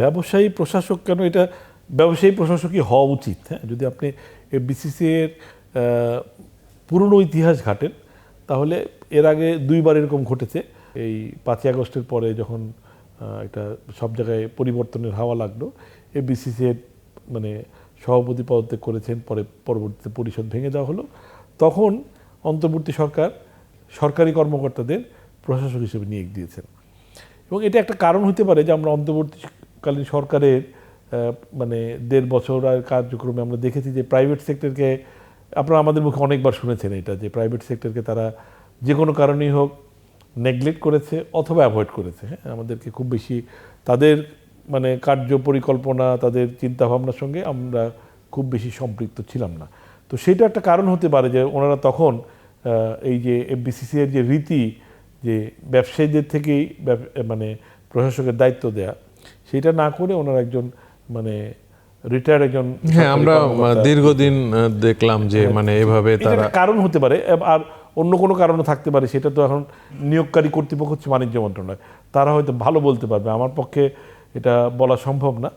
ব্যবসায়ী প্রশাসক কেন, এটা ব্যবসায়ী প্রশাসকই হওয়া উচিত। হ্যাঁ, যদি আপনি বিসিসি এর পুরনো ইতিহাস ঘাটেন তাহলে এর আগে দুইবার এরকম ঘটেছে। এই 5ই আগস্টের পরে যখন একটা সব জায়গায় পরিবর্তনের হাওয়া লাগলো, বিসিসি এর মানে সভাপতি পদত্যাগ করেছেন, পরে পরবর্তীতে পরিষদ ভেঙে দেওয়া হলো। তখন অন্তর্বর্তী সরকার সরকারি কর্মকর্তাদের প্রশাসক হিসেবে নিয়োগ দিয়েছেন। এবং এটা একটা কারণ হতে পারে যে আমরা অন্তর্বর্তীকালীন সরকারের মানে 1.5 বছর আর কার্যক্রমে আমরা দেখেছি যে প্রাইভেট সেক্টরকে, আপনারা আমাদের মুখে অনেকবার শুনেছেন এটা, যে প্রাইভেট সেক্টরকে তারা যে কোনো কারণেই হোক নেগলেক্ট করেছে অথবা অ্যাভয়েড করেছে। হ্যাঁ, আমাদেরকে খুব বেশি তাদের মানে কার্য পরিকল্পনা, তাদের চিন্তাভাবনার সঙ্গে আমরা খুব বেশি সম্পৃক্ত ছিলাম না। তো সেটা একটা কারণ হতে পারে যে ওনারা তখন এই যে বিসিসি এর যে রীতি, যে ব্যবসায়ীদের থেকেই মানে প্রশাসকের দায়িত্ব দেয়া, সেটা না করে ওনারা একজন মানে রিটায়ার্ড একজন, হ্যাঁ আমরা দীর্ঘদিন দেখলাম যে মানে এভাবে তারা, কারণ হতে পারে। আর অন্য কোনো কারণও থাকতে পারে, সেটা তো এখন নিয়োগকারী কর্তৃপক্ষ হচ্ছে বাণিজ্য মন্ত্রণালয়, তারা হয়তো ভালো বলতে পারবে, আমার পক্ষে এটা বলা সম্ভব না।